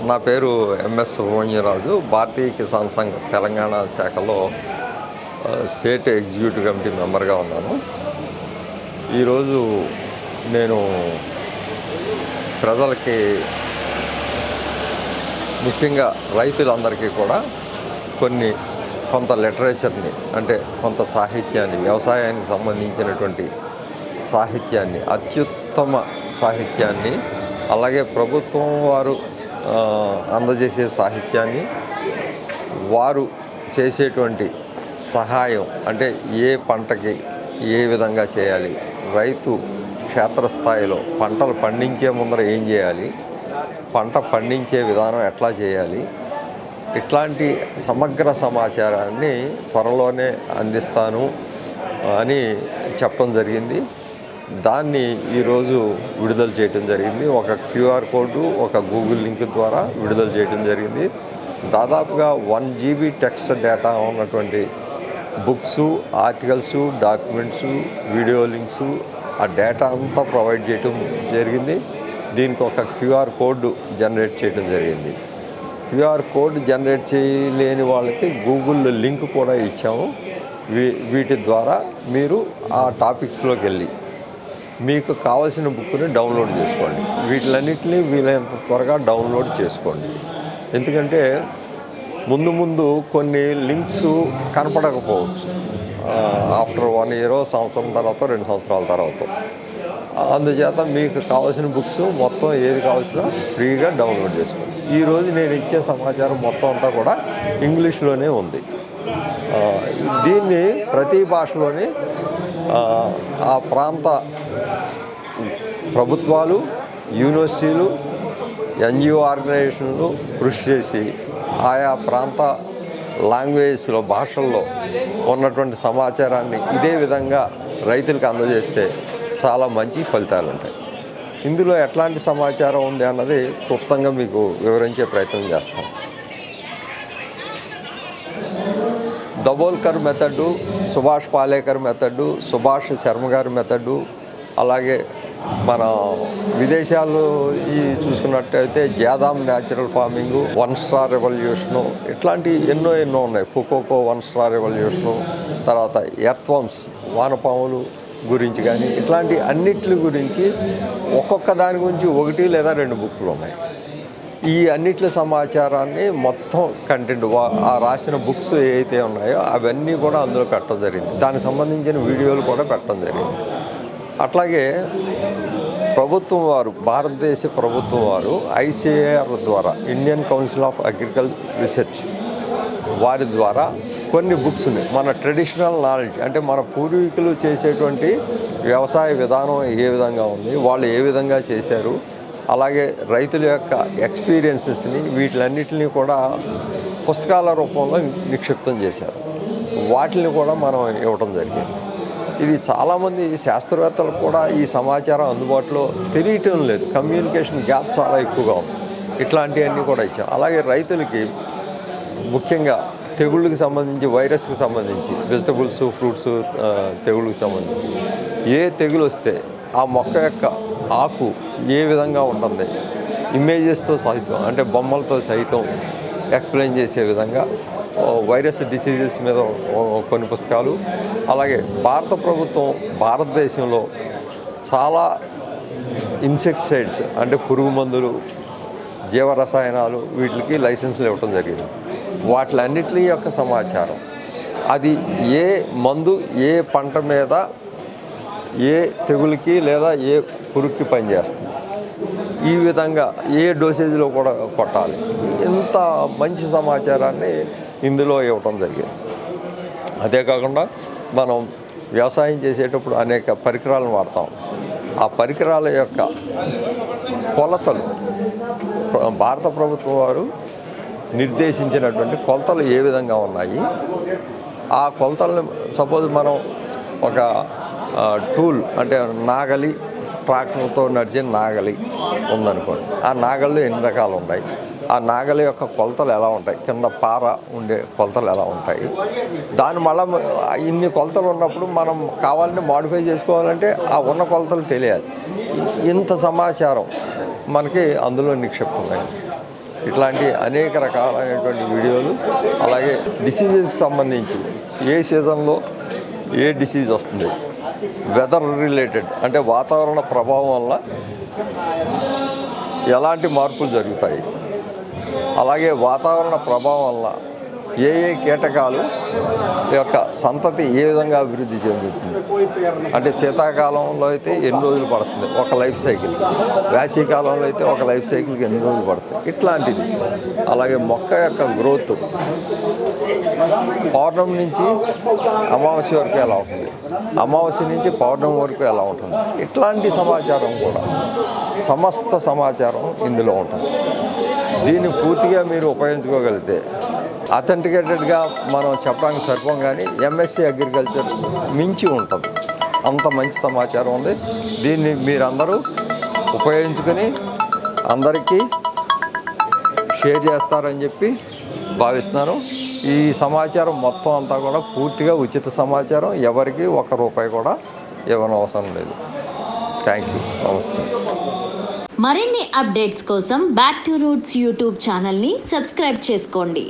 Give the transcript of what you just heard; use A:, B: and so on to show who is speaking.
A: నా పేరు ఎంఎస్ సుబ్రహ్మణ్యరాజు. భారతీయ కిసాన్ సంఘ్ తెలంగాణ శాఖలో స్టేట్ ఎగ్జిక్యూటివ్ కమిటీ మెంబర్గా ఉన్నాను. ఈరోజు నేను ప్రజలకి, ముఖ్యంగా రైతులందరికీ కూడా కొంత లిటరేచర్ని, అంటే కొంత సాహిత్యాన్ని, వ్యవసాయానికి సంబంధించినటువంటి సాహిత్యాన్ని, అత్యుత్తమ సాహిత్యాన్ని, అలాగే ప్రభుత్వం వారు అందజేసే సాహిత్యాన్ని, వారు చేసేటువంటి సహాయం, అంటే ఏ పంటకి ఏ విధంగా చేయాలి, రైతు క్షేత్రస్థాయిలో పంటలు పండించే ముందర ఏం చేయాలి, పంట పండించే విధానం ఎట్లా చేయాలి, ఇట్లాంటి సమగ్ర సమాచారాన్ని త్వరలోనే అందిస్తాను అని చెప్పడం జరిగింది. దాన్ని ఈరోజు విడుదల చేయడం జరిగింది. ఒక క్యూఆర్ కోడ్, ఒక గూగుల్ లింక్ ద్వారా విడుదల చేయడం జరిగింది. దాదాపుగా 1 GB టెక్స్ట్ డేటా ఉన్నటువంటి books, articles, documents, video links, ఆ డేటా అంతా ప్రొవైడ్ చేయడం జరిగింది. దీనికి ఒక క్యూఆర్ కోడ్ జనరేట్ చేయడం జరిగింది. క్యూఆర్ కోడ్ జనరేట్ చేయలేని వాళ్ళకి గూగుల్ లింక్ కూడా ఇచ్చాము. వీటి ద్వారా మీరు ఆ టాపిక్స్లోకి వెళ్ళి మీకు కావాల్సిన బుక్ని డౌన్లోడ్ చేసుకోండి. వీటిలన్నింటినీ వీలైనంత త్వరగా డౌన్లోడ్ చేసుకోండి. ఎందుకంటే ముందు కొన్ని లింక్స్ కనపడకపోవచ్చు. ఆఫ్టర్ 1 year, సంవత్సరం తర్వాత, 2 సంవత్సరాల తర్వాత. అందుచేత మీకు కావాల్సిన బుక్స్ మొత్తం ఏది కావాల్సినా ఫ్రీగా డౌన్లోడ్ చేసుకోండి. ఈరోజు నేను ఇచ్చే సమాచారం మొత్తం అంతా కూడా ఇంగ్లీష్లోనే ఉంది. దీన్ని ప్రతి భాషలోని ఆ ప్రాంత ప్రభుత్వాలు, యూనివర్సిటీలు, ఎన్జిఓ ఆర్గనైజేషన్లు కృషి చేసి ఆయా ప్రాంత లాంగ్వేజ్లో, భాషల్లో ఉన్నటువంటి సమాచారాన్ని ఇదే విధంగా రైతులకు అందజేస్తే చాలా మంచి ఫలితాలు ఉంటాయి. ఇందులో ఎట్లాంటి సమాచారం ఉంది అన్నది క్లుప్తంగా మీకు వివరించే ప్రయత్నం చేస్తాం. దబోల్కర్ మెథడు, సుభాష్ పాలేకర్ మెథడు, సుభాష్ శర్మ గారి మెథడు, అలాగే మన విదేశాల్లో చూసుకున్నట్టయితే జాదామ్ న్యాచురల్ ఫార్మింగు, 1 Star రెవల్యూషను, ఇట్లాంటి ఎన్నో ఉన్నాయి. ఫుకోకో 1 Star రెవల్యూషను, తర్వాత ఎర్త్వామ్స్, వానపాములు గురించి కానీ, ఇట్లాంటి అన్నిటి గురించి ఒక్కొక్క దాని గురించి 1 లేదా 2 బుక్లు ఉన్నాయి. ఈ అన్నిట్ల సమాచారాన్ని మొత్తం కంటెంట్, ఆ రాసిన బుక్స్ ఏవైతే ఉన్నాయో అవన్నీ కూడా అందులో పెట్టడం జరిగింది. దానికి సంబంధించిన వీడియోలు కూడా పెట్టడం జరిగింది. అట్లాగే ప్రభుత్వం వారు, భారతదేశ ప్రభుత్వం వారు ICAR ద్వారా, Indian council of agriculture research వారి ద్వారా కొన్ని బుక్స్ ఉన్నాయి. మన ట్రెడిషనల్ నాలెడ్జ్, అంటే మన పూర్వీకులు చేసేటువంటి వ్యవసాయ విధానం ఏ విధంగా ఉంది, వాళ్ళు ఏ విధంగా చేశారు, అలాగే రైతుల యొక్క ఎక్స్పీరియన్సెస్ని, వీటిలన్నిటిని కూడా పుస్తకాల రూపంలో నిక్షిప్తం చేశారు. వాటిని కూడా మనం ఇవ్వటం జరిగింది. ఇది చాలామంది శాస్త్రవేత్తలకు కూడా ఈ సమాచారం అందుబాటులో తెలియటం లేదు. కమ్యూనికేషన్ గ్యాప్ చాలా ఎక్కువగా ఉంది. ఇట్లాంటివన్నీ కూడా ఇచ్చాం. అలాగే రైతులకి ముఖ్యంగా తెగుళ్ళకి సంబంధించి, వైరస్కి సంబంధించి, వెజిటబుల్స్, ఫ్రూట్స్ తెగుళ్ళకి సంబంధించి ఏ తెగులు వస్తే ఆ మొక్క యొక్క ఆకు ఏ విధంగా ఉంటుంది, ఇమేజెస్తో సహితం, అంటే బొమ్మలతో సహితం ఎక్స్ప్లెయిన్ చేసే విధంగా వైరస్ డిసీజెస్ మీద కొన్ని పుస్తకాలు. అలాగే భారత ప్రభుత్వం భారతదేశంలో చాలా ఇన్సెక్టిసైడ్స్, అంటే పురుగు మందులు, జీవరసాయనాలు, వీటికి లైసెన్సులు ఇవ్వడం జరిగింది. వాటిలన్నిటి యొక్క సమాచారం, అది ఏ మందు ఏ పంట మీద ఏ తెగులకి లేదా ఏ పురుగుకి పనిచేస్తుంది, ఈ విధంగా ఏ డోసేజ్లో కూడా కొట్టాలి, ఇంత మంచి సమాచారాన్ని ఇందులో ఇవ్వటం జరిగింది. అదే కాకుండా మనం వ్యవసాయం చేసేటప్పుడు అనేక పరికరాలను వాడతాం. ఆ పరికరాల యొక్క కొలతలు భారత ప్రభుత్వం వారు నిర్దేశించినటువంటి కొలతలు ఏ విధంగా ఉన్నాయి, ఆ కొలతలను సపోజ్ మనం ఒక టూల్, అంటే నాగలి, ట్రాక్టర్తో నడిచే నాగలి ఉందనుకోండి. ఆ నాగళ్ళు ఎన్ని రకాలు ఉన్నాయి, ఆ నాగలి యొక్క కొలతలు ఎలా ఉంటాయి, కింద పార ఉండే కొలతలు ఎలా ఉంటాయి, దాని మళ్ళీ ఇన్ని కొలతలు ఉన్నప్పుడు మనం కావాలంటే మాడిఫై చేసుకోవాలంటే ఆ ఉన్న కొలతలు తెలియాలి. ఇంత సమాచారం మనకి అందులో నిక్షిప్తమైంది. ఇట్లాంటి అనేక రకాలైనటువంటి వీడియోలు, అలాగే డిసీజెస్ సంబంధించి ఏ సీజన్లో ఏ డిసీజ్ వస్తుంది, వెదర్ రిలేటెడ్ అంటే వాతావరణ ప్రభావం వల్ల ఎలాంటి మార్పులు జరుగుతాయి, అలాగే వాతావరణ ప్రభావం వల్ల ఏ ఏ కీటకాలు యొక్క సంతతి ఏ విధంగా అభివృద్ధి చెందుతుంది, అంటే శీతాకాలంలో అయితే ఎన్ని రోజులు పడుతుంది ఒక లైఫ్ సైకిల్, వేసవికాలంలో అయితే ఒక లైఫ్ సైకిల్కి ఎన్ని రోజులు పడుతుంది, ఇట్లాంటిది. అలాగే మొక్క యొక్క గ్రోత్ పౌర్ణమి నుంచి అమావాస్య వరకు ఎలా ఉంటుంది, అమావాస్య నుంచి పౌర్ణమి వరకు ఎలా ఉంటుంది, ఇట్లాంటి సమాచారం కూడా సమస్త సమాచారం ఇందులో ఉంటుంది. దీన్ని పూర్తిగా మీరు ఉపయోగించుకోగలిగితే అథెంటికేటెడ్గా మనం చెప్పడానికి సరిపోం, కానీ ఎంఎస్సి అగ్రికల్చర్ మించి ఉంటుంది, అంత మంచి సమాచారం ఉంది. దీన్ని మీరందరూ ఉపయోగించుకొని అందరికీ షేర్ చేస్తారని చెప్పి భావిస్తున్నాను. ఈ సమాచారం మొత్తం అంతా కూడా పూర్తిగా ఉచిత సమాచారం, ఎవరికి ₹1 కూడా ఇవ్వనవసరం లేదు. Thank you. నమస్తే.
B: మరిన్ని అప్డేట్స్ కోసం బ్యాక్ టు రూట్స్ యూట్యూబ్ ఛానల్ని సబ్స్క్రైబ్ చేసుకోండి.